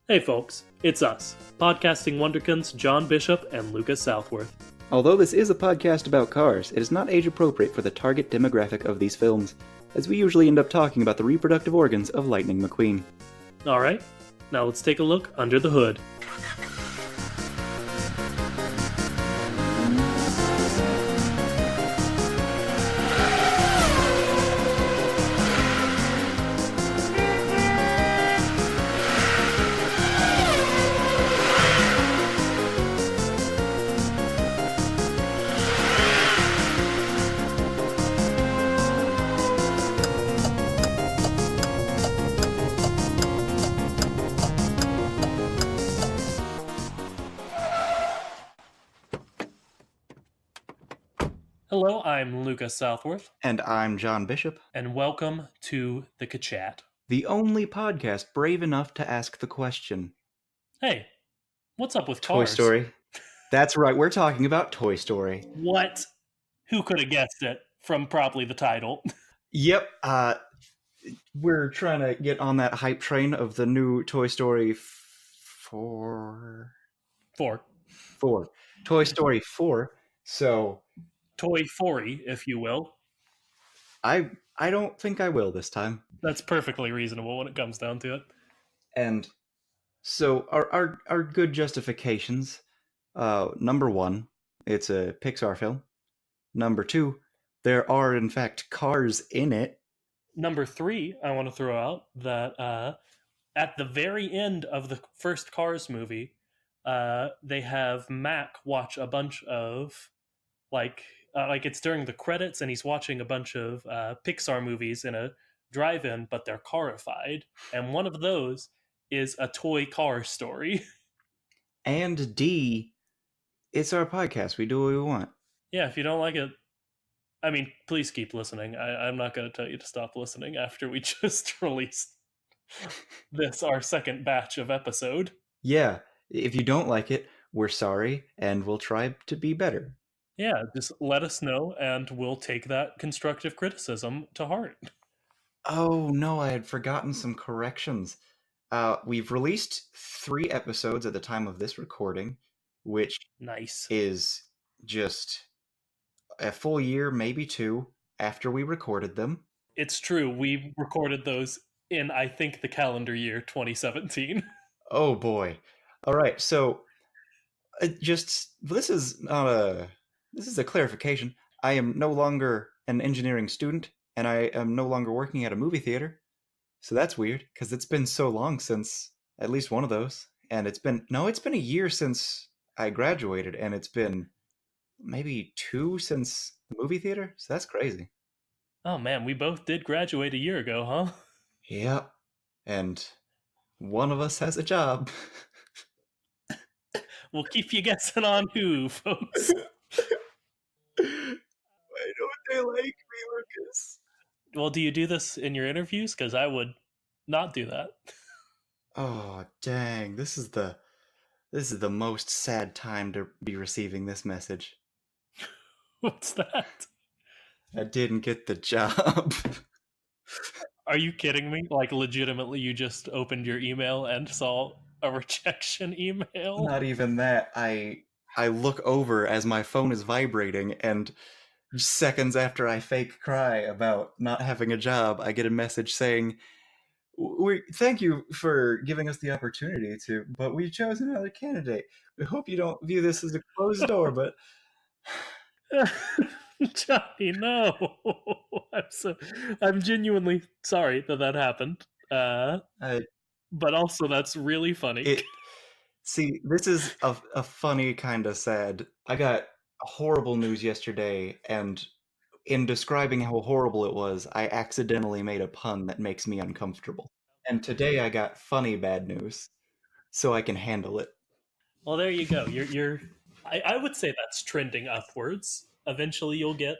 Hey folks, it's us, podcasting wonderkins John Bishop and Lucas Southworth. Although this is a podcast about cars, it is not age appropriate for the target demographic of these films, as we usually end up talking about the reproductive organs of Lightning McQueen. Alright, now let's take a look under the hood. Hello, I'm Lucas Southworth. And I'm John Bishop. And welcome to the Kachat. The only podcast brave enough to ask the question. Hey, what's up with Toy cars? Story. That's right, we're talking about Toy Story. What? Who could have guessed it from probably the title? Yep, we're trying to get on that hype train of the new Toy Story 4. Toy Story 4, so... Toy 4-y, if you will. I don't think I will this time. That's perfectly reasonable when it comes down to it. And so our good justifications, number one, it's a Pixar film. Number two, there are in fact cars in it. Number three, I want to throw out that at the very end of the first Cars movie, they have Mac watch a bunch of like it's during the credits and he's watching a bunch of Pixar movies in a drive-in, but they're carified. And one of those is a toy car story. And D, it's our podcast. We do what we want. Yeah, if you don't like it, I mean, please keep listening. I'm not going to tell you to stop listening after we just released this, our second batch of episode. Yeah, if you don't like it, we're sorry, and we'll try to be better. Yeah, just let us know, and we'll take that constructive criticism to heart. Oh, no, I had forgotten some corrections. We've released 3 episodes at the time of this recording, which is just a full year, maybe 2, after we recorded them. It's true. We recorded those in, I think, the calendar year 2017. Oh, boy. All right, so this is a clarification. I am no longer an engineering student, and I am no longer working at a movie theater. So that's weird, because it's been so long since at least one of those. And it's been a year since I graduated, and it's been maybe 2 since the movie theater. So that's crazy. Oh man, we both did graduate a year ago, huh? Yep. And one of us has a job. We'll keep you guessing on who, folks. Why don't they like me, Lucas? Well, do you do this in your interviews? Because I would not do that. Oh, dang. This is the most sad time to be receiving this message. What's that? I didn't get the job. Are you kidding me? Like, legitimately, you just opened your email and saw a rejection email? Not even that. I look over as my phone is vibrating, and seconds after I fake cry about not having a job, I get a message saying, thank you for giving us the opportunity but we chose another candidate. We hope you don't view this as a closed door, but... Johnny, no. I'm genuinely sorry that happened. But also, that's really funny. See, this is a funny kind of sad. I got horrible news yesterday, and in describing how horrible it was, I accidentally made a pun that makes me uncomfortable. And today I got funny bad news, so I can handle it. Well, there you go. I would say that's trending upwards. Eventually you'll get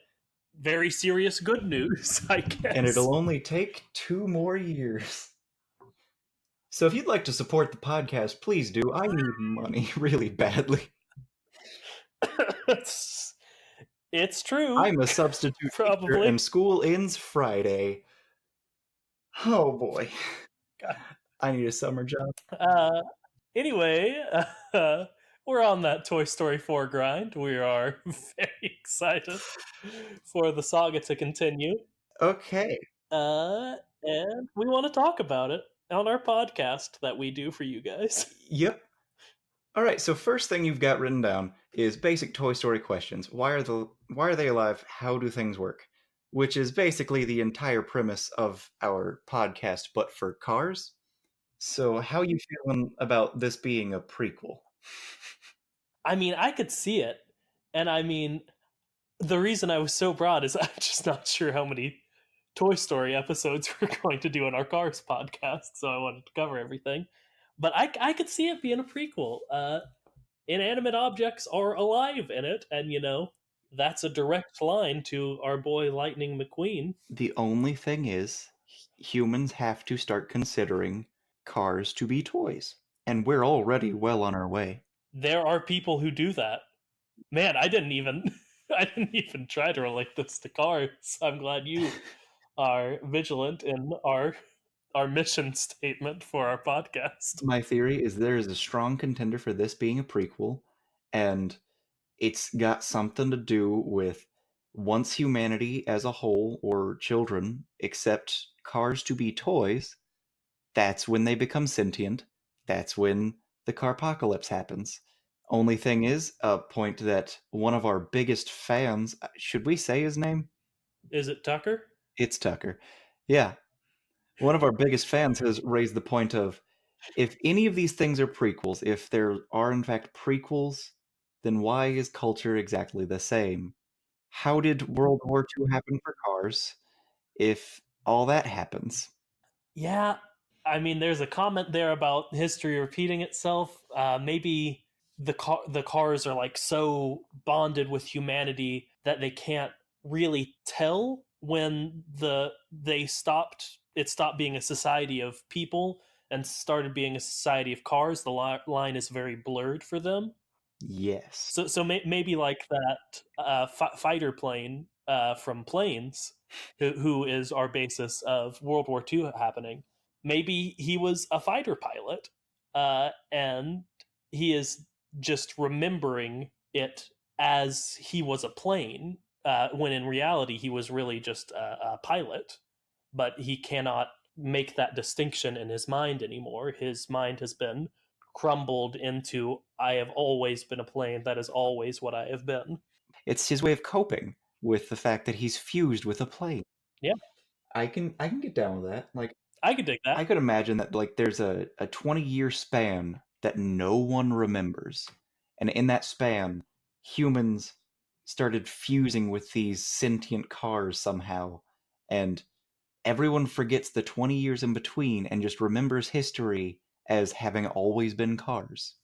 very serious good news, I guess. And it'll only take 2 more years. So if you'd like to support the podcast, please do. I need money really badly. It's true. I'm a substitute teacher, and school ends Friday. Oh boy. I need a summer job. Uh, anyway, we're on that Toy Story 4 grind. We are very excited for the saga to continue. Okay. And we want to talk about it on our podcast that we do for you guys. Yep. All right. So first thing you've got written down is basic Toy Story questions. Why are they alive? How do things work? Which is basically the entire premise of our podcast, but for cars. So how you feeling about this being a prequel? I mean, I could see it. And I mean, the reason I was so broad is I'm just not sure how many Toy Story episodes we're going to do in our Cars podcast, so I wanted to cover everything. But I could see it being a prequel. Inanimate objects are alive in it, and that's a direct line to our boy Lightning McQueen. The only thing is, humans have to start considering cars to be toys, and we're already well on our way. There are people who do that. Man, I didn't even I didn't even try to relate this to cars. I'm glad you are vigilant in our mission statement for our podcast. My theory is there is a strong contender for this being a prequel, and it's got something to do with once humanity as a whole or children accept cars to be toys, that's when they become sentient. That's when the carpocalypse happens. Only thing is, a point that one of our biggest fans, should we say his name? Is it Tucker? It's Tucker. Yeah. One of our biggest fans has raised the point of if any of these things are prequels, if there are in fact prequels, then why is culture exactly the same? How did World War II happen for cars if all that happens? Yeah, I mean, there's a comment there about history repeating itself. Maybe the cars are like so bonded with humanity that they can't really tell when they stopped. It stopped being a society of people and started being a society of cars. The line is very blurred for them. Yes. So maybe like that fighter plane from Planes, who is our basis of World War II happening. Maybe he was a fighter pilot, and he is just remembering it as he was a plane, when in reality he was really just a pilot. But he cannot make that distinction in his mind anymore. His mind has been crumbled into I have always been a plane. That is always what I have been. It's his way of coping with the fact that he's fused with a plane. Yeah, I can get down with that. Like I could dig that. I could imagine that like there's a 20-year span that no one remembers. And in that span, humans started fusing with these sentient cars somehow. And everyone forgets the 20 years in between and just remembers history as having always been cars.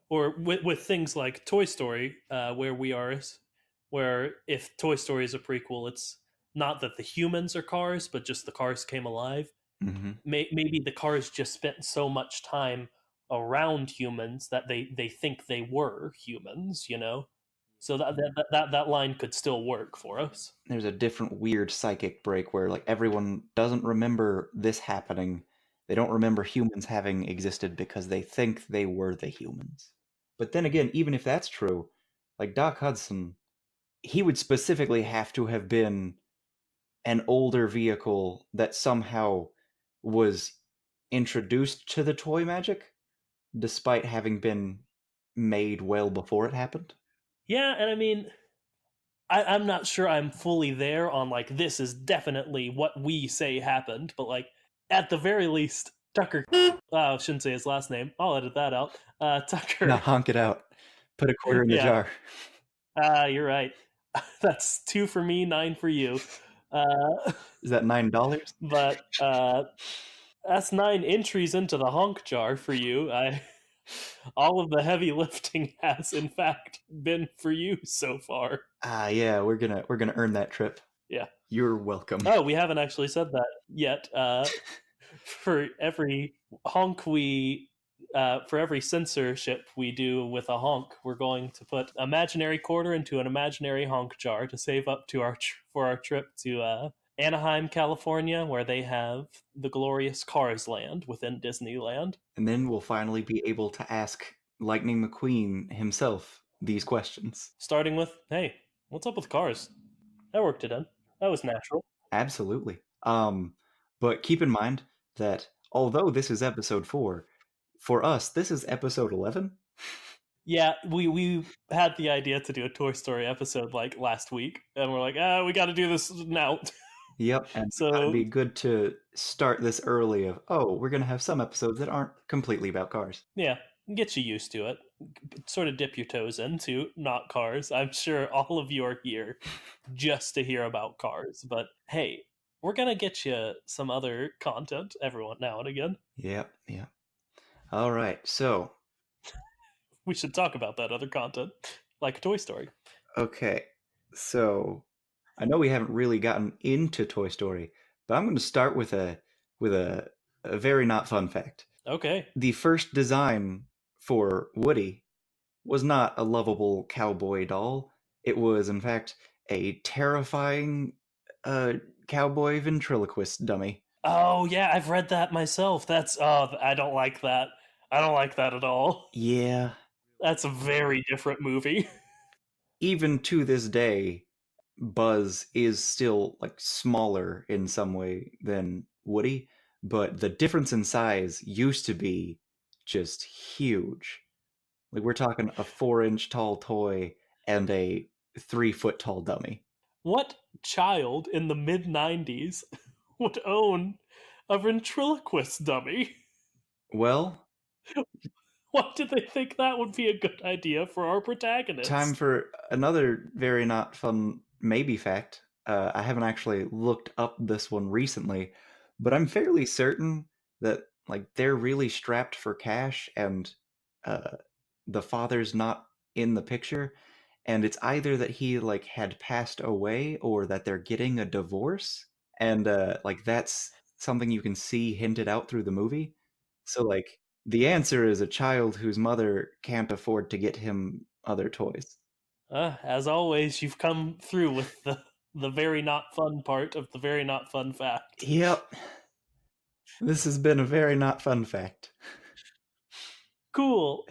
Or with things like Toy Story, where if Toy Story is a prequel, it's not that the humans are cars, but just the cars came alive. Mm-hmm. Maybe the cars just spent so much time around humans that they think they were humans, So that line could still work for us. There's a different weird psychic break where like everyone doesn't remember this happening. They don't remember humans having existed because they think they were the humans. But then again, even if that's true, like Doc Hudson, he would specifically have to have been an older vehicle that somehow was introduced to the toy magic despite having been made well before it happened. Yeah, and I mean, I'm not sure I'm fully there on like this is definitely what we say happened, but like at the very least, Tucker. I shouldn't say his last name. I'll edit that out. Tucker. Now honk it out. Put a quarter in the Yeah. jar. You're right. That's 2 for me, 9 for you. Is that $9? But that's 9 entries into the honk jar for you. All of the heavy lifting has in fact been for you so far. Yeah, we're gonna earn that trip. Yeah. You're welcome. Oh, we haven't actually said that yet. For every honk for every censorship we do with a honk, we're going to put imaginary quarter into an imaginary honk jar to save up to for our trip to Anaheim, California, where they have the glorious Cars Land within Disneyland. And then we'll finally be able to ask Lightning McQueen himself these questions. Starting with, hey, what's up with Cars? I worked it in. That was natural. Absolutely. But keep in mind that although this is episode 4, for us, this is episode 11. Yeah, we had the idea to do a Toy Story episode like last week, and we're like, we got to do this now. Yep, and So it'd be good to start this early of, we're going to have some episodes that aren't completely about cars. yeah, get you used to it. Sort of dip your toes into not Cars. I'm sure all of you are here just to hear about Cars, but hey, we're gonna get you some other content every now and again. Yep. All right, so We should talk about that other content, like Toy Story. okay, so I know we haven't really gotten into Toy Story, but I'm going to start with a very not fun fact. Okay. The first design for Woody was not a lovable cowboy doll. It was, in fact, a terrifying cowboy ventriloquist dummy. Oh yeah, I've read that myself. I don't like that. I don't like that at all. Yeah. That's a very different movie. Even to this day, Buzz is still like smaller in some way than Woody, but the difference in size used to be just huge. Like we're talking a 4-inch tall toy and a 3-foot tall dummy. What child in the mid 90s would own a ventriloquist dummy? Well, Why did they think that would be a good idea for our protagonist? time for another very not fun maybe fact. I haven't actually looked up this one recently, but I'm fairly certain that like they're really strapped for cash, and the father's not in the picture, and it's either that he like had passed away or that they're getting a divorce, and like that's something you can see hinted out through the movie. So like the answer is a child whose mother can't afford to get him other toys. As always, you've come through with the very not fun part of the very not fun fact. Yep. This has been a very not fun fact. Cool.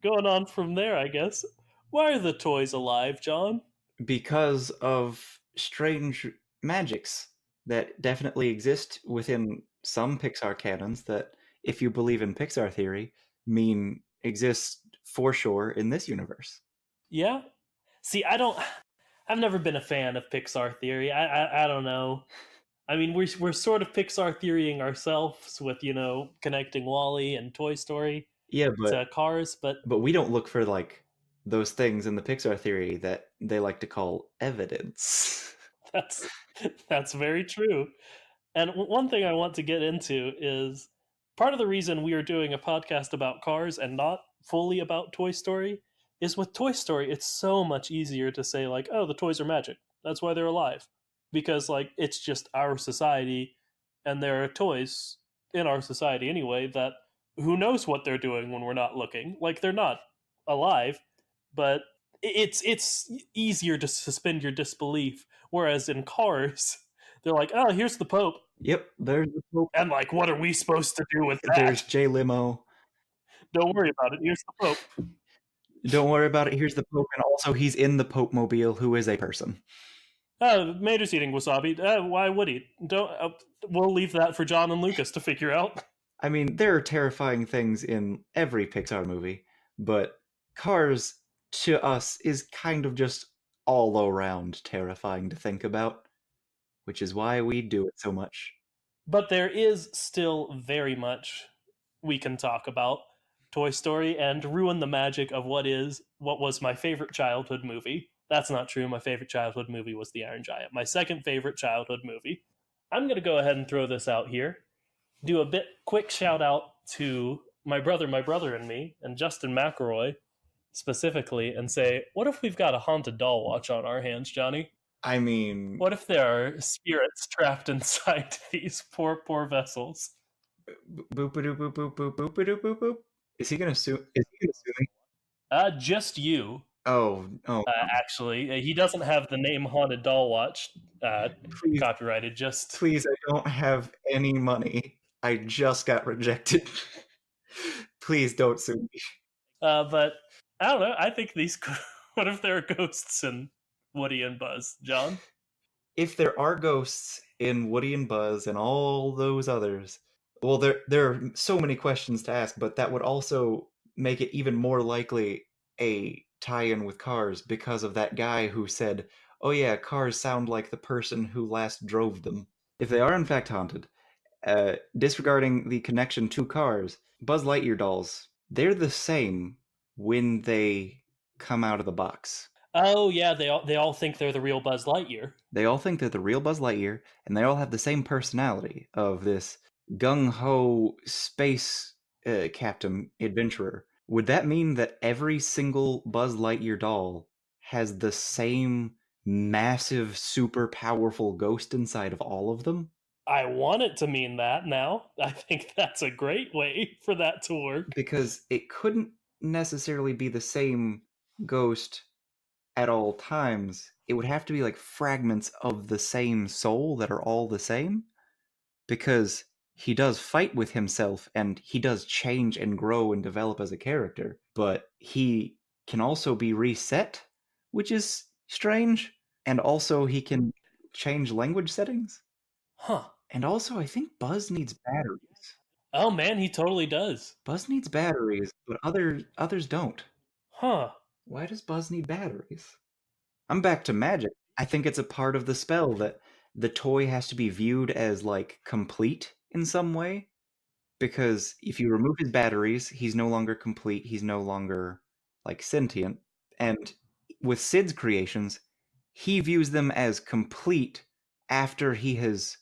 Going on from there, I guess. Why are the toys alive, John? Because of strange magics that definitely exist within some Pixar canons that, if you believe in Pixar theory, mean exist for sure in this universe. Yeah. See, I've never been a fan of Pixar theory. I don't know. I mean, we're sort of Pixar theorying ourselves with connecting Wall-E and Toy Story Yeah, to Cars, but we don't look for like those things in the Pixar theory that they like to call evidence. that's very true. And one thing I want to get into is part of the reason we are doing a podcast about Cars and not fully about Toy Story is with Toy Story, it's so much easier to say like, oh, the toys are magic. That's why they're alive. Because like it's just our society and there are toys in our society anyway that who knows what they're doing when we're not looking. Like they're not alive, but it's easier to suspend your disbelief. Whereas in Cars, they're like, oh, here's the Pope. Yep, there's the Pope. And like, what are we supposed to do with that? There's Jay Limo. Don't worry about it. Here's the Pope. Don't worry about it. Here's the Pope, and also he's in the Pope mobile, who is a person. Mater's eating wasabi. Why would he? Don't. We'll leave that for John and Lucas to figure out. I mean, there are terrifying things in every Pixar movie, but Cars to us is kind of just all around terrifying to think about, which is why we do it so much. But there is still very much we can talk about Toy Story and ruin the magic of what was my favorite childhood movie. That's not true. My favorite childhood movie was The Iron Giant. My second favorite childhood movie. I'm going to go ahead and throw this out here. Do a quick shout out to my brother, and me, and Justin McElroy specifically, and say, what if we've got a haunted doll watch on our hands, Johnny? I mean, what if there are spirits trapped inside these poor vessels? Boop boop boop boop boop boop boop boop boop. Is he gonna sue? Is he gonna sue me? Just you. Oh, Actually, he doesn't have the name Haunted Doll Watch please, copyrighted. Just please, I don't have any money. I just got rejected. Please don't sue me. but I don't know. I think these. What if there are ghosts in Woody and Buzz, John? If there are ghosts in Woody and Buzz and all those others, well, there are so many questions to ask, but that would also make it even more likely a tie-in with Cars because of that guy who said, "Oh yeah, cars sound like the person who last drove them." If they are in fact haunted, disregarding the connection to Cars, Buzz Lightyear dolls, they're the same when they come out of the box. Oh yeah, they all think they're the real Buzz Lightyear. They all think they're the real Buzz Lightyear, and they all have the same personality of this gung ho space captain adventurer. Would that mean that every single Buzz Lightyear doll has the same massive, super powerful ghost inside of all of them? I want it to mean that now. I think that's a great way for that to work. Because it couldn't necessarily be the same ghost at all times. It would have to be like fragments of the same soul that are all the same. Because he does fight with himself and he does change and grow and develop as a character, but he can also be reset, which is strange. And also, he can change language settings. Huh. And also, I think Buzz needs batteries. Oh man, he totally does. Buzz needs batteries, but others don't. Huh. Why does Buzz need batteries? I'm back to magic. I think it's a part of the spell that the toy has to be viewed as like complete in some way. Because if you remove his batteries, he's no longer complete, he's no longer, like, sentient, and with Sid's creations, he views them as complete after he has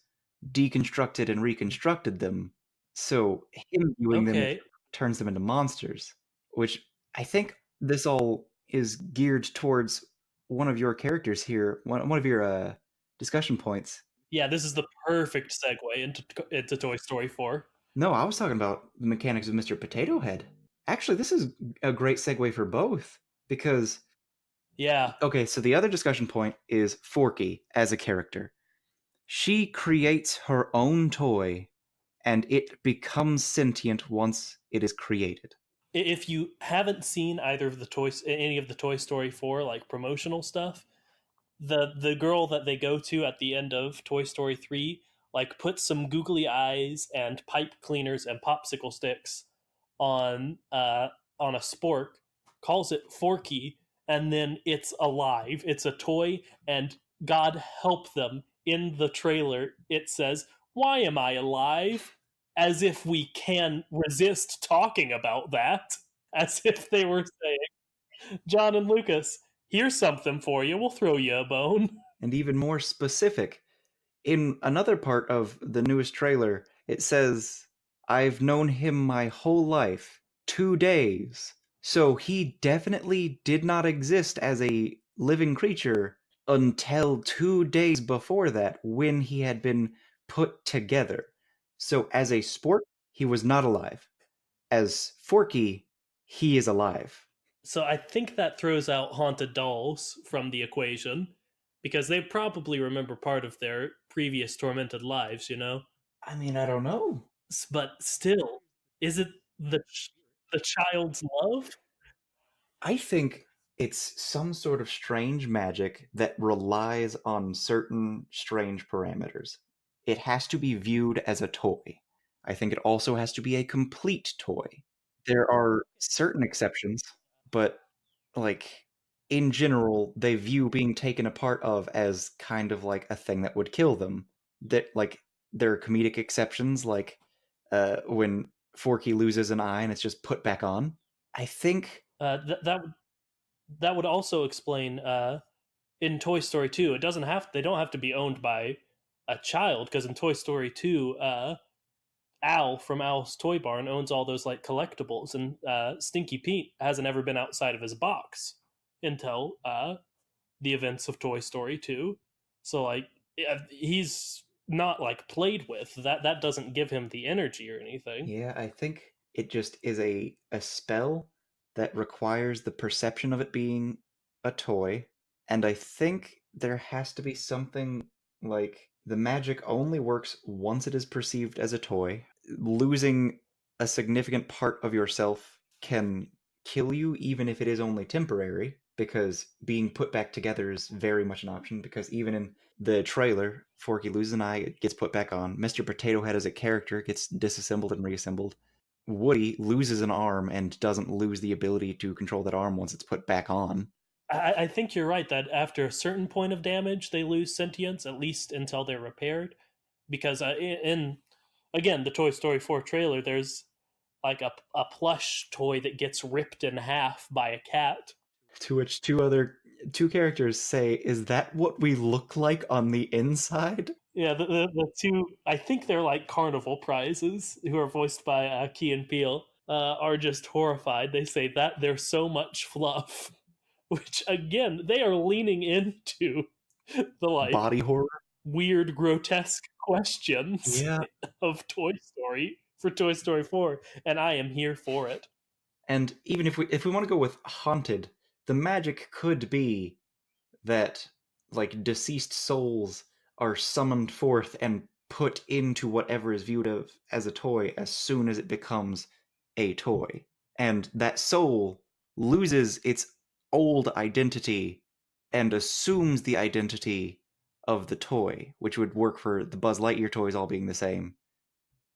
deconstructed and reconstructed them, so him viewing them Okay. turns them into monsters, which I think this all is geared towards one of your characters here, one of your, discussion points. Yeah, this is the perfect segue into Toy Story 4. No, I was talking about the mechanics of Mr. Potato Head. Actually, this is a great segue for both because Yeah. okay, so the other discussion point is Forky as a character. She creates her own toy and it becomes sentient once it is created. If you haven't seen either of any of the Toy Story 4 like promotional stuff, the girl that they go to at the end of Toy Story 3 like puts some googly eyes and pipe cleaners and popsicle sticks on on a spork, calls it Forky, and then it's alive. It's a toy, and God help them, in the trailer it says, "Why am I alive?" As if we can resist talking about that. As if they were saying, John and Lucas, here's something for you. We'll throw you a bone. And even more specific, in another part of the newest trailer, it says, I've known him my whole life, 2 days. So he definitely did not exist as a living creature until 2 days before that when he had been put together. So as a sport, he was not alive. As Forky, he is alive. So I think that throws out haunted dolls from the equation because they probably remember part of their previous tormented lives, you know? I mean, I don't know. But still, is it the child's love? I think it's some sort of strange magic that relies on certain strange parameters. It has to be viewed as a toy. I think it also has to be a complete toy. There are certain exceptions, but like in general, they view being taken apart of as kind of like a thing that would kill them. That like there are comedic exceptions, like when Forky loses an eye and it's just put back on. I think That would also explain in Toy Story 2. They don't have to be owned by a child because in Toy Story 2, Al from Al's Toy Barn owns all those like collectibles, and Stinky Pete hasn't ever been outside of his box until the events of Toy Story 2. So like he's not like played with. That doesn't give him the energy or anything. yeah, I think it just is a spell that requires the perception of it being a toy, and I think there has to be something like the magic only works once it is perceived as a toy. Losing a significant part of yourself can kill you, even if it is only temporary, because being put back together is very much an option. Because even in the trailer, Forky loses an eye, it gets put back on. Mr. Potato Head as a character gets disassembled and reassembled. Woody loses an arm and doesn't lose the ability to control that arm once it's put back on. I think you're right that after a certain point of damage, they lose sentience, at least until they're repaired. Because in again the Toy Story 4 trailer, there's like a plush toy that gets ripped in half by a cat. To which two characters say, "Is that what we look like on the inside?" Yeah, the two, I think they're like carnival prizes, who are voiced by Key and Peele, are just horrified. They say that they're so much fluff, which again, they are leaning into the like Body horror. weird, grotesque questions Yeah. of Toy Story for Toy Story 4, and I am here for it. And even if we want to go with haunted, the magic could be that like deceased souls are summoned forth and put into whatever is viewed of as a toy as soon as it becomes a toy. And that soul loses its old identity and assumes the identity of the toy, which would work for the Buzz Lightyear toys all being the same.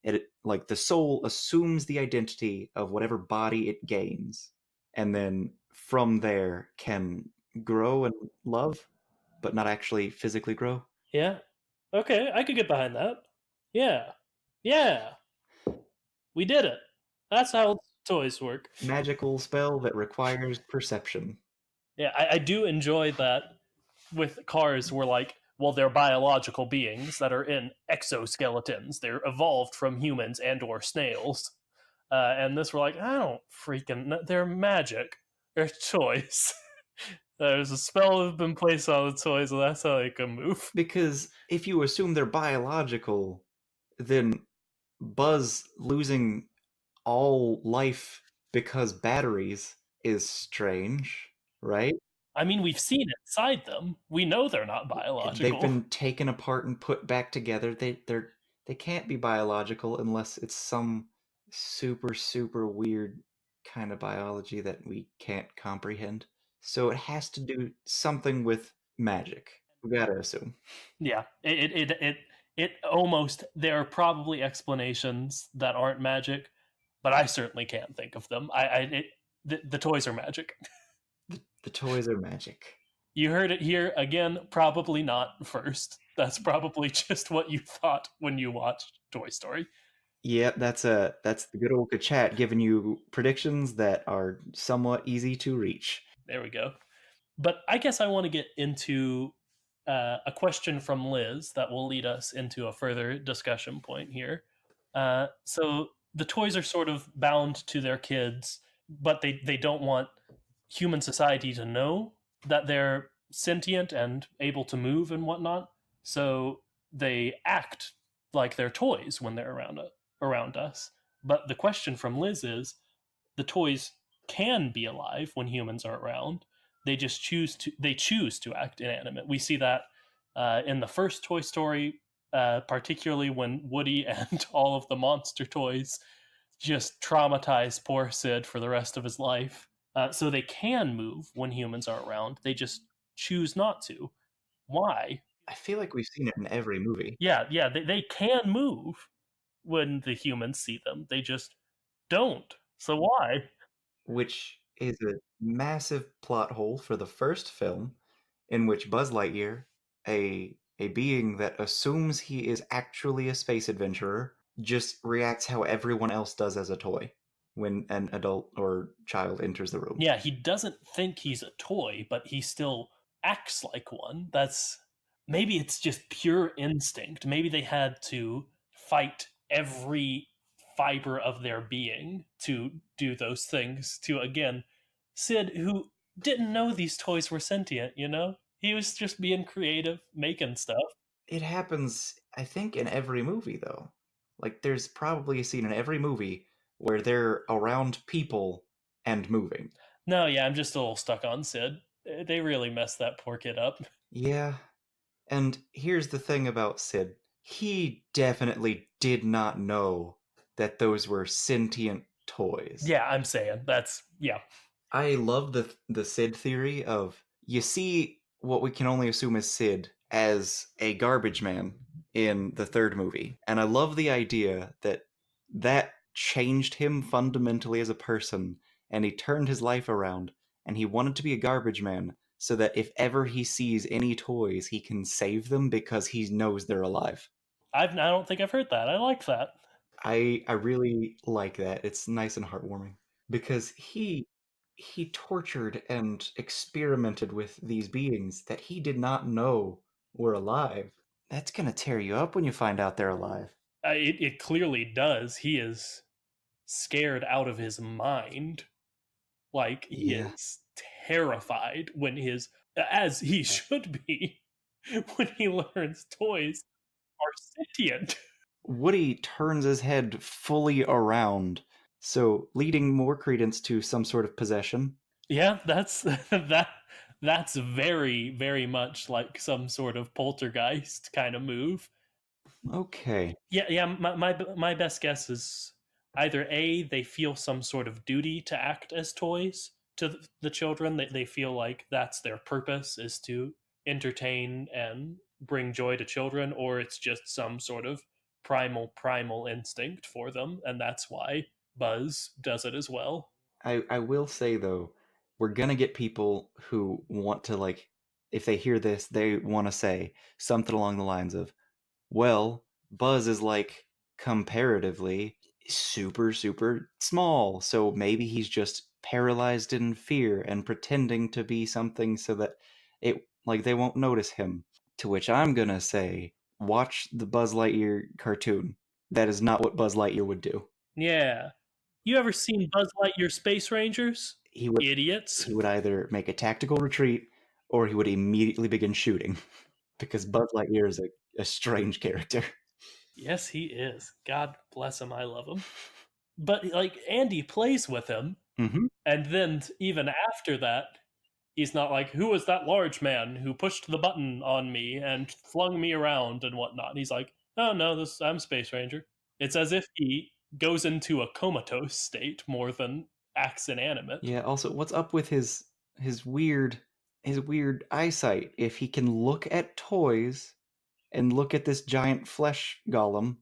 It like the soul assumes the identity of whatever body it gains, and then from there can grow and love, but not actually physically grow. Yeah. Okay, I could get behind that. Yeah. Yeah. We did it. That's how toys work. Magical spell that requires perception. Yeah, I do enjoy that with cars. We're like, well, they're biological beings that are in exoskeletons. They're evolved from humans and or snails. And this, we're like, I don't freaking. They're magic. They're toys. There's a spell that's been placed on the toys, and that's how they can move. Because if you assume they're biological, then Buzz losing all life because batteries is strange, right? I mean, we've seen inside them. We know they're not They've biological. been taken apart and put back together. They can't be biological unless it's some super weird kind of biology that we can't comprehend. So it has to do something with magic. We gotta assume. Yeah, it almost, there are probably explanations that aren't magic, but I certainly can't think of them. The toys are magic. The toys are magic. You heard it here again. Probably not first. That's probably just what you thought when you watched Toy Story. Yep, that's the good old chat giving you predictions that are somewhat easy to reach. There we go. But I guess I want to get into a question from Liz that will lead us into a further discussion point here. So the toys are sort of bound to their kids, but they don't want human society to know that they're sentient and able to move and whatnot. So they act like they're toys when they're around us. But the question from Liz is, the toys can be alive when humans are around. They choose to act inanimate. We see that in the first Toy Story, particularly when Woody and all of the monster toys just traumatize poor Sid for the rest of his life. So they can move when humans are around. They just choose not to. Why? I feel like we've seen it in every movie. Yeah, they can move when the humans see them. They just don't. So why? Which is a massive plot hole for the first film, in which Buzz Lightyear, a being that assumes he is actually a space adventurer, just reacts how everyone else does as a toy when an adult or child enters the room. Yeah, he doesn't think he's a toy, but he still acts like one. That's, maybe it's just pure instinct. Maybe they had to fight every fiber of their being to do those things to, again, Sid, who didn't know these toys were sentient, you know? He was just being creative, making stuff. It happens, I think, in every movie, though. Like, there's probably a scene in every movie where they're around people and moving. No, yeah, I'm just a little stuck on Sid. They really messed that poor kid up. Yeah, and here's the thing about Sid. He definitely did not know that those were sentient toys. Yeah, I'm saying that's yeah. I love the Sid theory of you see what we can only assume is Sid as a garbage man in the third movie. And I love the idea that that changed him fundamentally as a person and he turned his life around and he wanted to be a garbage man so that if ever he sees any toys he can save them because he knows they're alive. I don't think I've heard that. I like that. I really like that. It's nice and heartwarming because he tortured and experimented with these beings that he did not know were alive. That's gonna tear you up when you find out they're alive. It clearly does. He is scared out of his mind. Like he Yeah. is terrified when his, as he should be, when he learns toys are sentient. Woody turns his head fully around, so leading more credence to some sort of possession. Yeah, that's that's very very much like some sort of poltergeist kind of move. Okay. Yeah. My best guess is either A, they feel some sort of duty to act as toys to the children. They feel like that's their purpose is to entertain and bring joy to children, or it's just some sort of primal instinct for them, and that's why Buzz does it as well. I will say though, we're gonna get people who want to like if they hear this, they want to say something along the lines of, well, Buzz is like comparatively super small, so maybe he's just paralyzed in fear and pretending to be something so that it like they won't notice him. To which I'm gonna say, watch the Buzz Lightyear cartoon. That is not what Buzz Lightyear would do. Yeah. You ever seen Buzz Lightyear Space Rangers? He would Idiots. he would either make a tactical retreat or he would immediately begin shooting because Buzz Lightyear is a strange character. Yes, he is. God bless him. I love him. But like Andy plays with him, Hmm. and then even after that, he's not like, "Who was that large man who pushed the button on me and flung me around and whatnot?" He's like, "Oh no, this I'm Space Ranger." It's as if he goes into a comatose state more than acts inanimate. Yeah, also what's up with his weird his weird eyesight? If he can look at toys and look at this giant flesh golem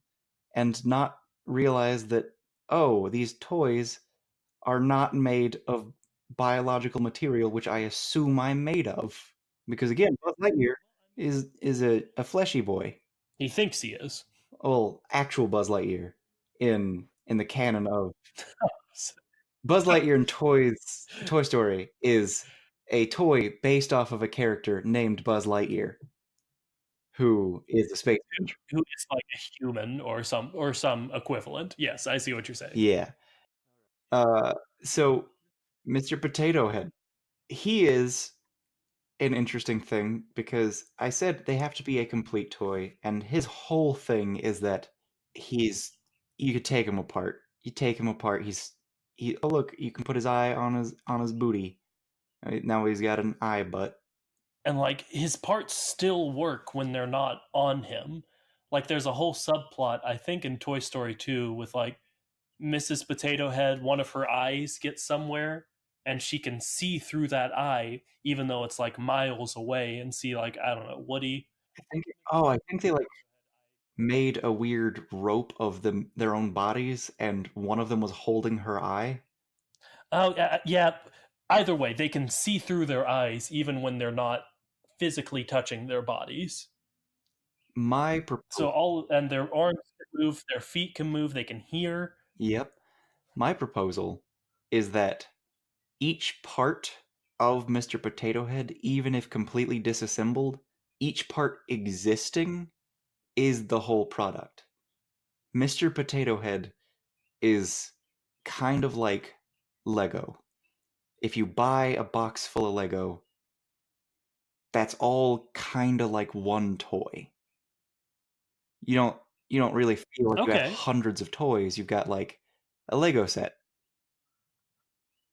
and not realize that oh, these toys are not made of biological material which I assume I'm made of. Because again, Buzz Lightyear is a fleshy boy. He thinks he is. Well, actual Buzz Lightyear in the canon of Buzz Lightyear in Toy Story is a toy based off of a character named Buzz Lightyear, who is a space ranger. Who is like a human or some equivalent. Yes, I see what you're saying. Yeah. Uh, so Mr. Potato Head, he is an interesting thing because I said they have to be a complete toy, and his whole thing is that he's you could take him apart. You take him apart, he oh look, you can put his eye on his booty. Now he's got an eye butt. And like his parts still work when they're not on him. Like there's a whole subplot I think in Toy Story 2 with like Mrs. Potato Head, one of her eyes gets somewhere and she can see through that eye even though it's like miles away and see like I don't know, Woody. I think they like made a weird rope of their own bodies, and one of them was holding her eye. Oh yeah, either way they can see through their eyes even when they're not physically touching their bodies. My So proposal, all and their arms can move, their feet can move, they can hear. yep, my proposal is that each part of Mr. Potato Head, even if completely disassembled, each part existing is the whole product. Mr. Potato Head is kind of like Lego. If you buy a box full of Lego, that's all kind of like one toy. You don't you don't really feel like you have Okay. hundreds of toys. You've got like a Lego set.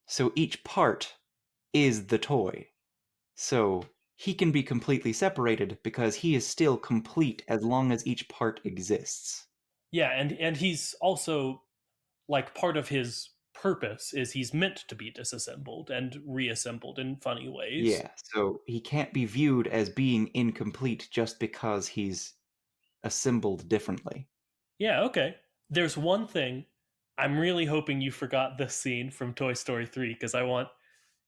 So each part is the toy. So he can be completely separated because he is still complete as long as each part exists. Yeah, and he's also like part of his purpose is he's meant to be disassembled and reassembled in funny ways. Yeah, so he can't be viewed as being incomplete just because he's assembled differently. Yeah, okay. There's one thing I'm really hoping you forgot this scene from Toy Story 3 because I want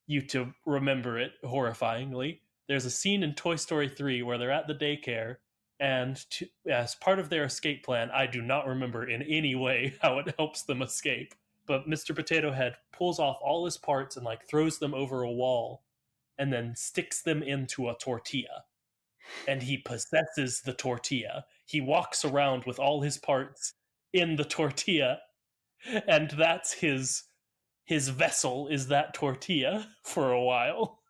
you to remember it horrifyingly. There's a scene in Toy Story 3 where they're at the daycare, and as part of their escape plan, I do not remember in any way how it helps them escape. But Mr. Potato Head pulls off all his parts and like throws them over a wall and then sticks them into a tortilla. And he possesses the tortilla. He walks around with all his parts in the tortilla, and that's his vessel is that tortilla for a while.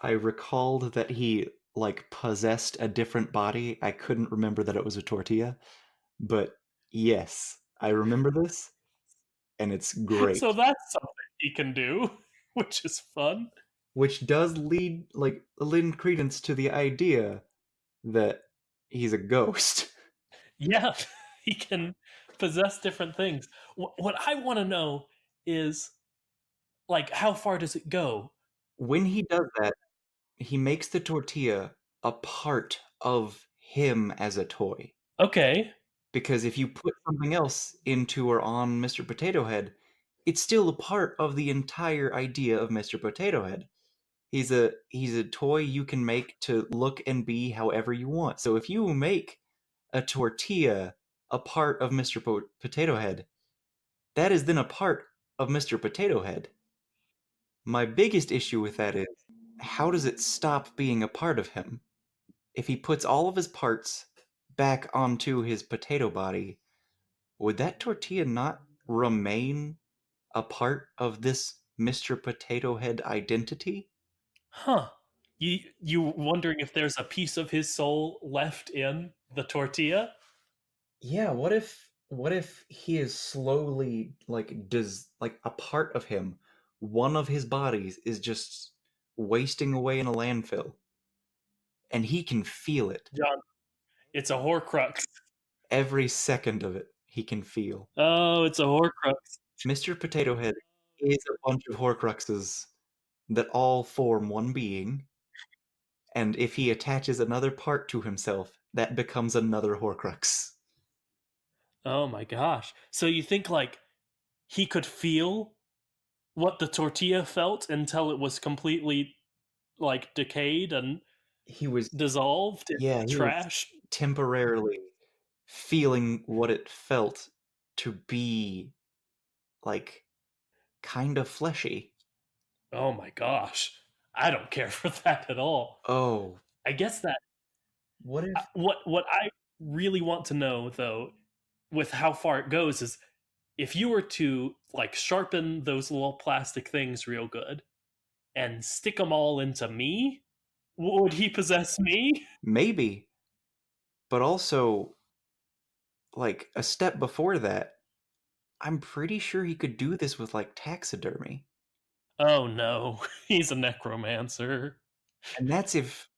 I recalled that he like possessed a different body. I couldn't remember that it was a tortilla, but yes, I remember this and it's great. So that's something he can do, which is fun. Which does lend credence to the idea that he's a ghost. Yeah, he can possess different things. What I want to know is like how far does it go? When he does that, he makes the tortilla a part of him as a toy. Okay. Because if you put something else into or on Mr. Potato Head, it's still a part of the entire idea of Mr. Potato Head. He's a toy you can make to look and be however you want. So if you make a tortilla a part of Mr. Potato Head, that is then a part of Mr. Potato Head. My biggest issue with that is how does it stop being a part of him? If he puts all of his parts back onto his potato body, would that tortilla not remain a part of this Mr. Potato Head identity? Huh. You wondering if there's a piece of his soul left in the tortilla? Yeah, what if he is slowly does a part of him, one of his bodies is just wasting away in a landfill and he can feel it. John, it's a Horcrux. Every second of it he can feel. Oh, it's a Horcrux. Mr. Potato Head is a bunch of Horcruxes that all form one being, and if he attaches another part to himself, that becomes another Horcrux. Oh my gosh. So you think like he could feel what the tortilla felt until it was completely like decayed and He was, dissolved in yeah, he was trash? temporarily feeling what it felt to be like kind of fleshy. Oh my gosh. I don't care for that at all. Oh, I guess that what if what I really want to know though with how far it goes is if you were to like sharpen those little plastic things real good and stick them all into me, would he possess me? maybe, but also like a step before that, I'm pretty sure he could do this with like taxidermy. Oh no, he's a necromancer. And that's if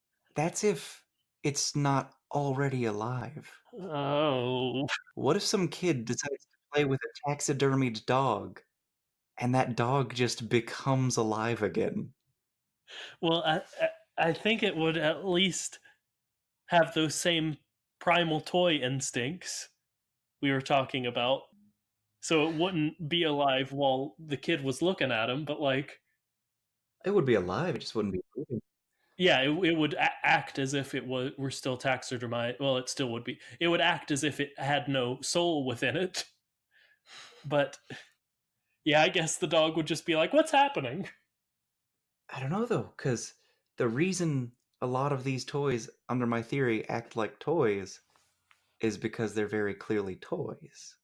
it's not already alive. Oh. What if some kid decides to play with a taxidermied dog and that dog just becomes alive again? Well, I think it would at least have those same primal toy instincts we were talking about. So it wouldn't be alive while the kid was looking at him, but like, It would be alive, it just wouldn't be moving. yeah, it would act as if it was were still taxidermized. Well, it still would be. It would act as if it had no soul within it. But yeah, I guess the dog would just be like, "What's happening?" I don't know though, because the reason a lot of these toys, under my theory, act like toys is because they're very clearly toys.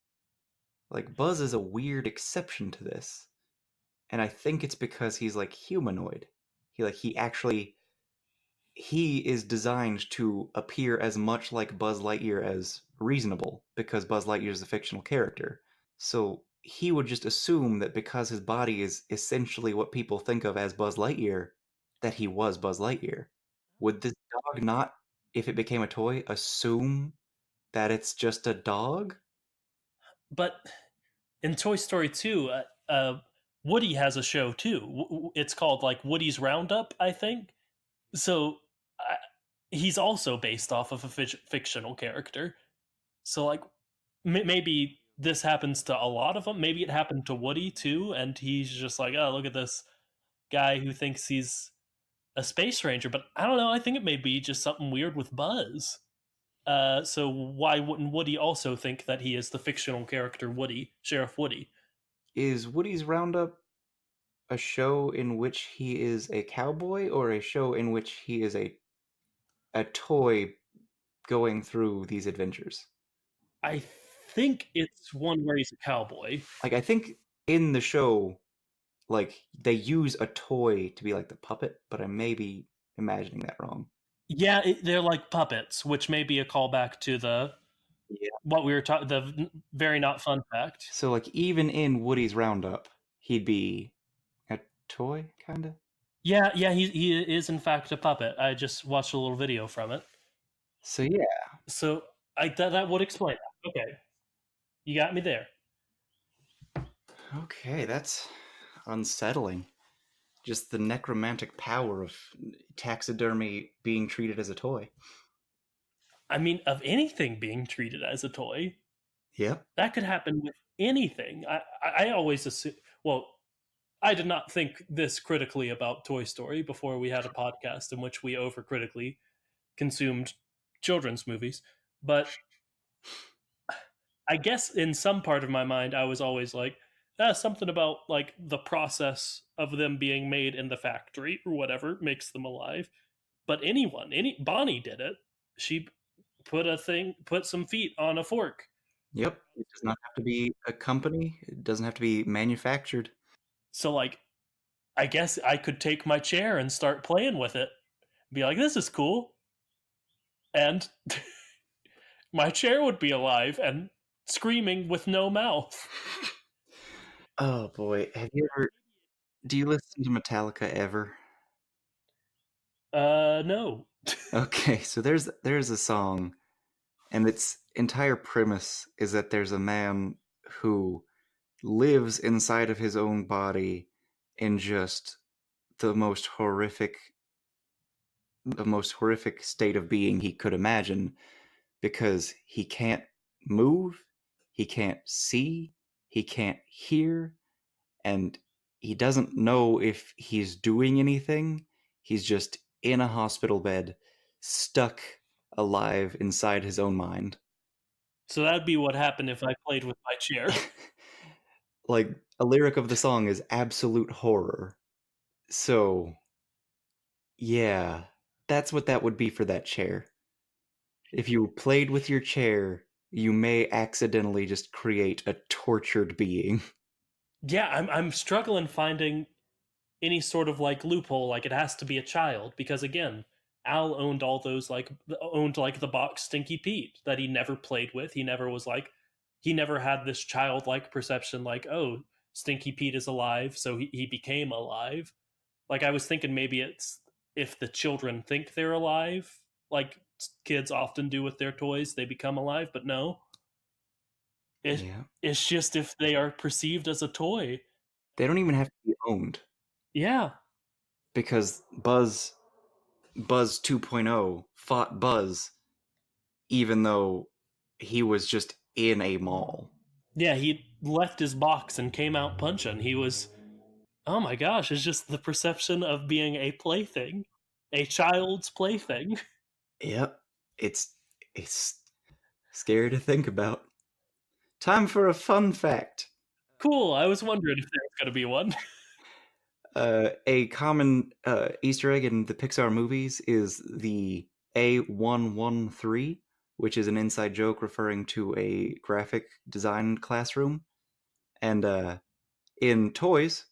Like Buzz is a weird exception to this, and I think it's because he's like humanoid. He is designed to appear as much like Buzz Lightyear as reasonable because Buzz Lightyear is a fictional character. So he would just assume that because his body is essentially what people think of as Buzz Lightyear, that he was Buzz Lightyear. Would this dog not, if it became a toy, assume that it's just a dog? But in Toy Story 2, Woody has a show too. It's called like Woody's Roundup, I think. So uh, he's also based off of a fictional character. So like maybe this happens to a lot of them. Maybe it happened to Woody too, and he's just like, oh, look at this guy who thinks he's a space ranger. But I don't know. I think it may be just something weird with Buzz. So why wouldn't Woody also think that he is the fictional character Woody, Sheriff Woody? Is Woody's Roundup a show in which he is a cowboy or a show in which he is a toy going through these adventures? I think it's one where he's a cowboy. Like I think in the show, like they use a toy to be like the puppet, but I may be imagining that wrong. Yeah, they're like puppets, which may be a callback to the Yeah. what we were talking. The very not fun fact. So like even in Woody's Roundup, he'd be a toy kind of. Yeah, he is in fact a puppet. I just watched a little video from it. So yeah. So that would explain that. Okay, you got me there. Okay, that's unsettling. Just the necromantic power of taxidermy being treated as a toy. I mean, of anything being treated as a toy, Yep. that could happen with anything. I always assume. Well, I did not think this critically about Toy Story before we had a podcast in which we overcritically consumed children's movies. But I guess in some part of my mind, I was always like, something about like the process of them being made in the factory or whatever makes them alive. But Bonnie did it. She put some feet on a fork. Yep. It does not have to be a company. It doesn't have to be manufactured. So like, I guess I could take my chair and start playing with it. Be like, this is cool. And my chair would be alive and screaming with no mouth. Oh boy, do you listen to Metallica ever? No. Okay, so there's a song and its entire premise is that there's a man who lives inside of his own body in just the most horrific state of being he could imagine because he can't move, he can't see, he can't hear, and he doesn't know if he's doing anything. He's just in a hospital bed, stuck alive inside his own mind. So that'd be what happened if I played with my chair. Like, a lyric of the song is absolute horror. So, yeah, that's what that would be for that chair. If you played with your chair, you may accidentally just create a tortured being. Yeah, I'm struggling finding any sort of like loophole. Like it has to be a child because again, Al owned all those owned like the box Stinky Pete that he never played with. He never was like he never had this childlike perception like, oh, Stinky Pete is alive, so he became alive. Like I was thinking maybe it's if the children think they're alive, like kids often do with their toys, they become alive, but no. Yeah. It's just if they are perceived as a toy. They don't even have to be owned. Yeah. Because Buzz 2.0 fought Buzz even though he was just in a mall. Yeah, he left his box and came out punching. He was, oh my gosh, it's just the perception of being a plaything, a child's plaything. Yep. It's scary to think about. Time for a fun fact. Cool. I was wondering if there was going to be one. A common Easter egg in the Pixar movies is the A113, which is an inside joke referring to a graphic design classroom. And in toys,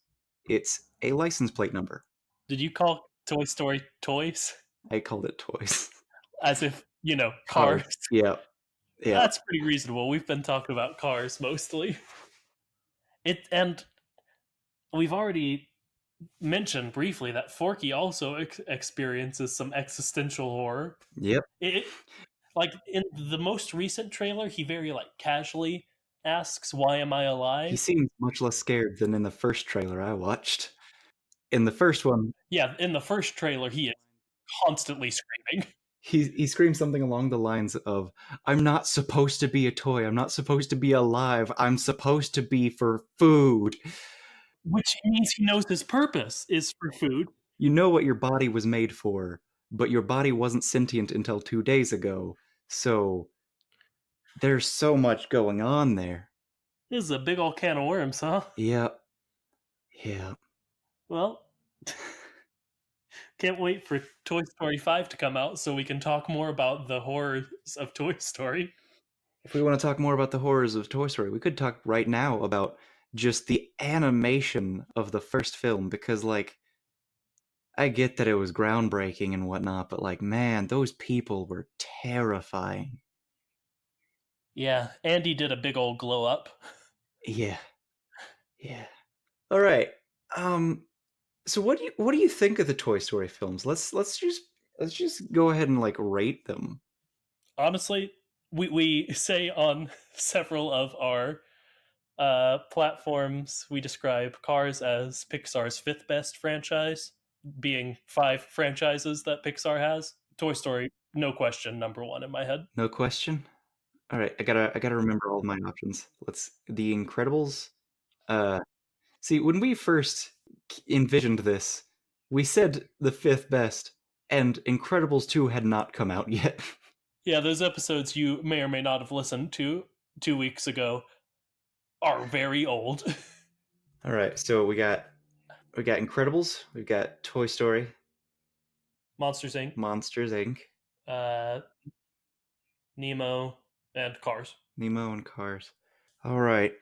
it's a license plate number. Did you call Toy Story toys? I called it toys. As if, cars. Yeah. Yeah. That's pretty reasonable. We've been talking about cars mostly. And we've already mention briefly that Forky also experiences some existential horror. Yep. It, like in the most recent trailer, he very like casually asks, "Why am I He alive?" seems much less scared than in the first trailer I watched. In the first one, Yeah, in the first trailer, he is constantly screaming, he screams something along the lines of, "I'm not supposed to be a toy. I'm not supposed to be alive. I'm supposed to be for food." which means he knows his purpose is for food. You know what your body was made for, but your body wasn't sentient until 2 days ago. So there's so much going on there. This is a big old can of worms, huh? Yep. Yep. Well, can't wait for Toy Story 5 to come out so we can talk more about the horrors of Toy Story. If we want to talk more about the horrors of Toy Story, we could talk right now about just the animation of the first film because, like, I get that it was groundbreaking and whatnot, but, like, man, those people were terrifying. Yeah, Andy did a big old glow up. Yeah. Yeah. All right. Um, so what do you think of the Toy Story films? Let's just go ahead and like rate them. Honestly, we say on several of our platforms, we describe Cars as Pixar's fifth best franchise, being five franchises that Pixar has. Toy Story, no question, number one in my head. No question. All right, I gotta remember all my options. Let's The Incredibles. Uh, See, when we first envisioned this, we said the fifth best, and Incredibles 2 had not come out yet. Yeah, those episodes you may or may not have listened to 2 weeks ago are very old. All right, so we got Incredibles, we've got Toy Story, Monsters Inc., Monsters Inc., uh, Nemo, and Cars. Nemo, and Cars. All right,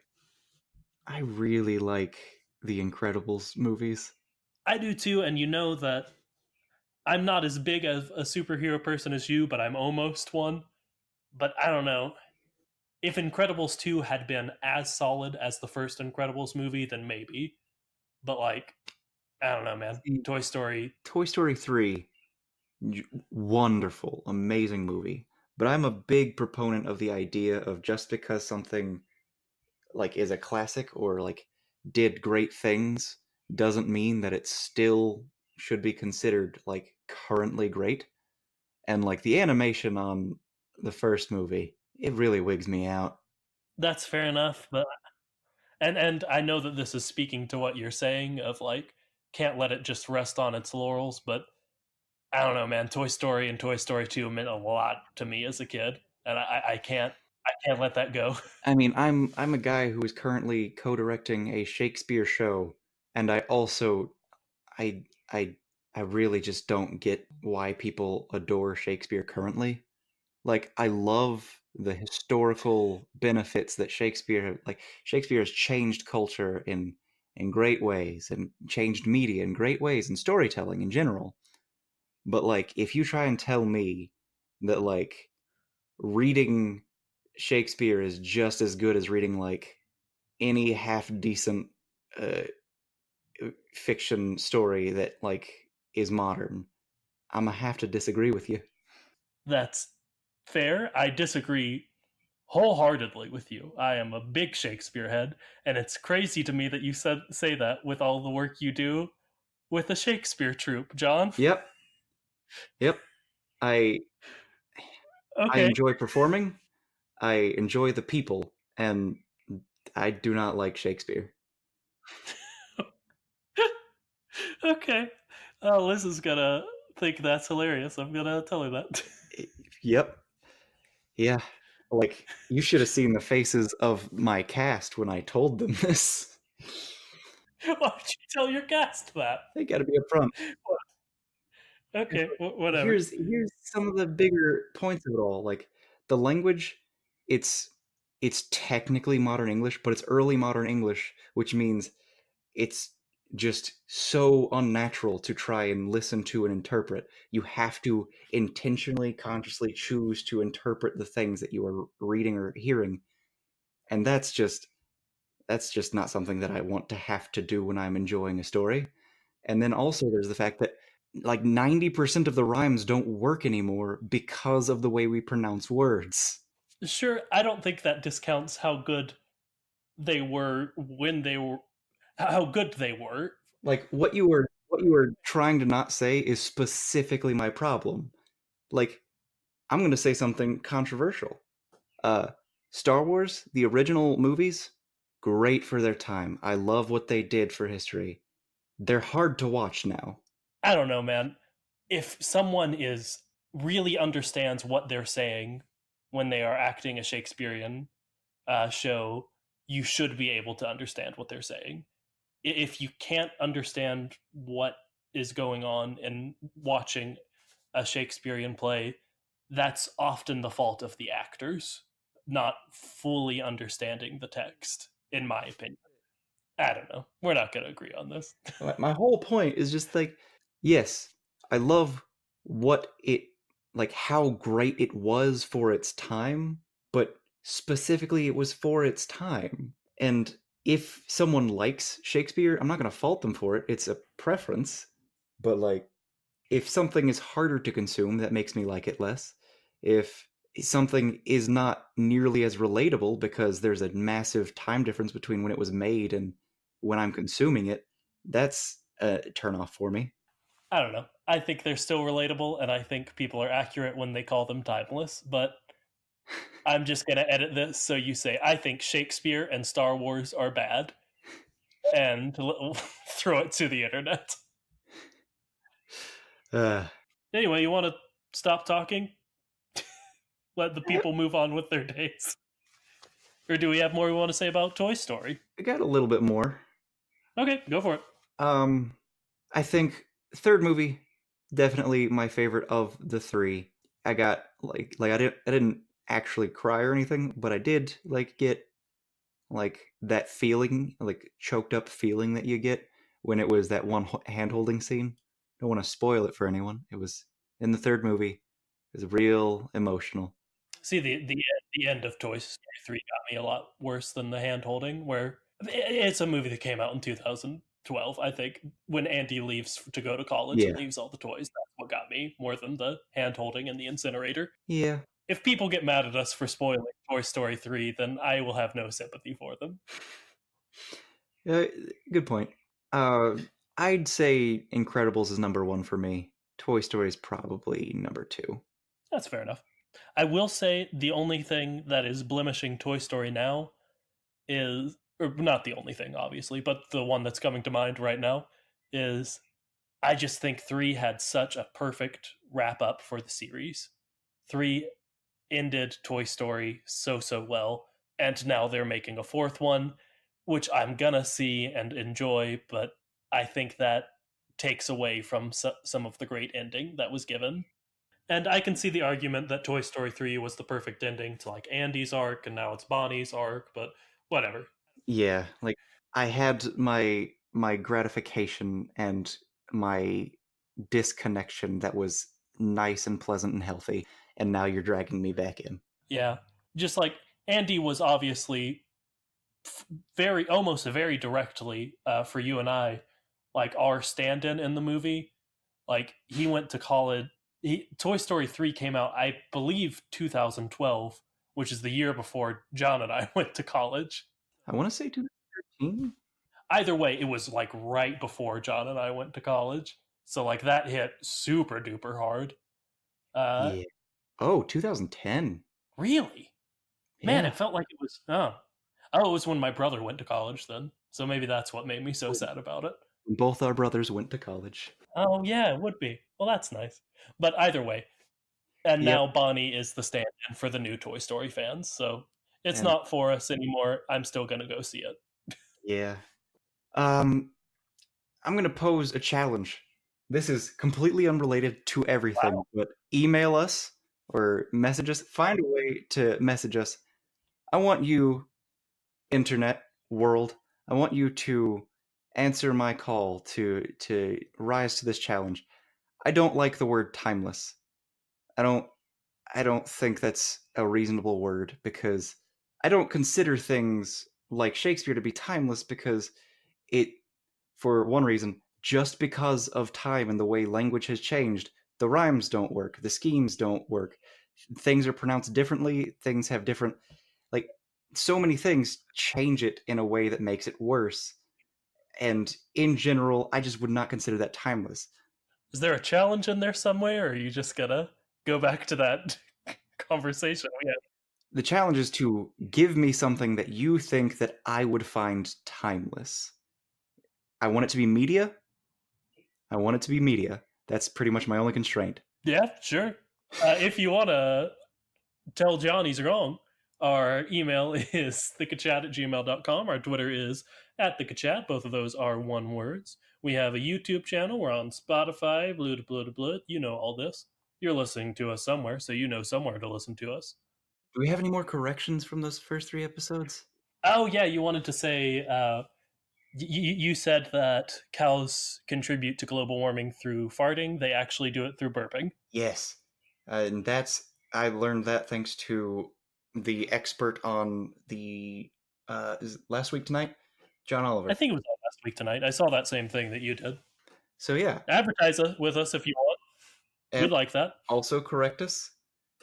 I really like the Incredibles movies. I do too, and you know that I'm not as big as a superhero person as you, but I'm almost one. But I don't know. If Incredibles 2 had been as solid as the first Incredibles movie, then maybe. But like, I don't know, man. See, Toy Story, Toy Story 3, wonderful, amazing movie. But I'm a big proponent of the idea of just because something like is a classic or like did great things doesn't mean that it still should be considered like currently great. And like the animation on the first movie, it really wigs me out. that's fair enough. But and I know that this is speaking to what you're saying of like can't let it just rest on its laurels, but I don't know, man. Toy Story and Toy Story 2 meant a lot to me as a kid, and I can't let that go. I mean, I'm a guy who is currently co-directing a Shakespeare show, and I also I I I really just don't get why people adore Shakespeare currently. Like I love the historical benefits that Shakespeare has changed culture in great ways and changed media in great ways and storytelling in general. But like if you try and tell me that like reading Shakespeare is just as good as reading like any half decent uh, fiction story that like is modern, I'm gonna have to disagree with you. That's fair. I disagree wholeheartedly with you. I am a big Shakespeare head, and it's crazy to me that you say that with all the work you do with the Shakespeare troupe, John. Yep, yep. I I Okay. enjoy performing. I enjoy the people, and I do not like Shakespeare. Okay. Oh, Liz is gonna think that's hilarious. I'm gonna tell her that. Yep. Yeah. Like you should have seen the faces of my cast when I told them this. Why would you tell your cast that? They got to be upfront. Okay, whatever. Here's some of the bigger points of it all. Like the language, it's it's technically modern English, but it's early modern English, which means it's just so unnatural to try and listen to and interpret. You have to intentionally, consciously choose to interpret the things that you are reading or hearing, and that's just not something that I want to have to do when I'm enjoying a story. And then also there's the fact that like 90% of the rhymes don't work anymore because of the way we pronounce words. Sure, I don't think that discounts how good they were when they were how good they were. Like what you were trying to not say is specifically my problem. Like I'm going to say something controversial. Uh Star Wars, the original movies, great for their time. I love what they did for history. They're hard to watch now. I don't know, man. If someone is really understands what they're saying when they are acting a Shakespearean show, you should be able to understand what they're saying. If you can't understand what is going on in watching a Shakespearean play, that's often the fault of the actors not fully understanding the text, in my opinion. I don't know. We're not going to agree on this. My whole point is just like, yes, I love what it, like how great it was for its time, but specifically it was for its time. And if someone likes Shakespeare, I'm not going to fault them for it. It's a preference. But like, if something is harder to consume, that makes me like it less. If something is not nearly as relatable because there's a massive time difference between when it was made and when I'm consuming it, that's a turn off for me. I don't know. I think they're still relatable, and I think people are accurate when they call them timeless, but I'm just going to edit this so you say, I think Shakespeare and Star Wars are bad, and throw it to the internet. Uh, Anyway, you want to stop talking? Let the people move on with their days? Or do we have more we want to say about Toy Story? I got a little bit more. Okay, go for it. Um, I think third movie definitely my favorite of the three. I got like I didn't actually cry or anything, but I did like get like that feeling, like choked up feeling that you get when it was that one hand holding scene. Don't want to spoil it for anyone. It was in the third movie. It was real emotional. See, the end of Toy Story 3 got me a lot worse than the hand holding, where it's a movie that came out in 2012, I think, when Andy leaves to go to college and Yeah, leaves all the toys. That's what got me more than the hand holding and the incinerator. yeah, If people get mad at us for spoiling Toy Story 3, then I will have no sympathy for them. uh, good point. Uh, I'd say Incredibles is number one for me. Toy Story is probably number two. That's fair enough. I will say the only thing that is blemishing Toy Story now is, or not the only thing, obviously, but the one that's coming to mind right now is I just think 3 had such a perfect wrap up for the series. 3 ended Toy Story so well, and now they're making a fourth one, which I'm gonna see and enjoy, but I think that takes away from some of the great ending that was given. And I can see the argument that Toy Story 3 was the perfect ending to like Andy's arc and now it's Bonnie's arc, but whatever. Yeah, like I had my gratification and my disconnection that was nice and pleasant and healthy, and now you're dragging me back in. Yeah. Just like Andy was obviously very, almost very directly for you and I, like our stand in the movie. Like he went to college. Toy Story 3 came out, I believe, 2012, which is the year before John and I went to college. I want to say 2013. Either way, it was like right before John and I went to college. So like that hit super duper hard. Uh Yeah. Oh, 2010. really? Man, Yeah. it felt like it was oh, it was when my brother went to college then. So maybe that's what made me so sad about it. Both our brothers went to college. Oh yeah, it would be. Well, that's nice. But either way, and Yep. now Bonnie is the stand-in for the new Toy Story fans. So it's And not for us anymore. I'm still gonna go see it. yeah. Um I'm going to pose a challenge. This is completely unrelated to everything, Wow. but email us or message us. Find a way to message us. I want you, internet world, I want you to answer my call to rise to this challenge. I don't like the word timeless. I don't I don't think that's a reasonable word because I don't consider things like Shakespeare to be timeless because it, for one reason, just because of time and the way language has changed, the rhymes don't work, the schemes don't work, things are pronounced differently, things have different, like, so many things change it in a way that makes it worse. And in general, I just would not consider that timeless. Is there a challenge in there somewhere, or are you just gonna go back to that conversation we had? The challenge is to give me something that you think that I would find timeless. I want it to be media. I want it to be media. That's pretty much my only constraint. Yeah, sure. If you want to tell John he's wrong, our email is thickachat@gmail.com. Our Twitter is @thickachat. Both of those are one words. We have a YouTube channel. We're on Spotify, blah, blah, blah, blah. You know all this. You're listening to us somewhere, so you know somewhere to listen to us. Do we have any more corrections from those first 3 episodes? Oh, yeah, you wanted to say, you said that cows contribute to global warming through farting. They actually do it through burping. Yes. And I learned that thanks to the expert on the, is it Last Week Tonight? John Oliver. I think it was last week tonight. I saw that same thing that you did. So yeah. Advertise with us if you want. And we'd like that. Also correct us.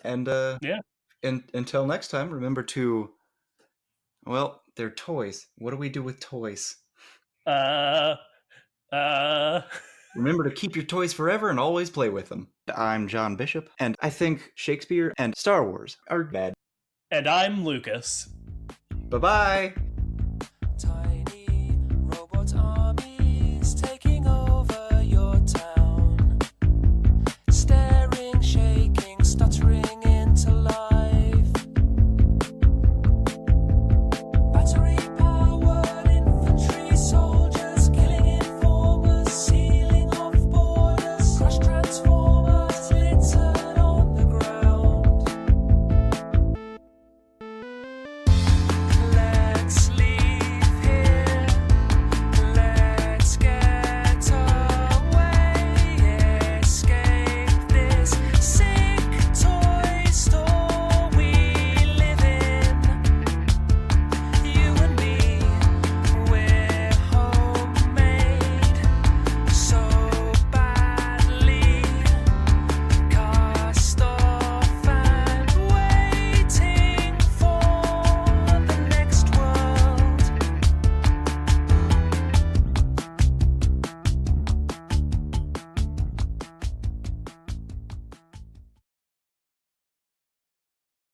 And yeah. Until next time, remember to, well, they're toys. What do we do with toys? Remember to keep your toys forever and always play with them. I'm John Bishop, and I think Shakespeare and Star Wars are bad. And I'm Lucas. Bye-bye!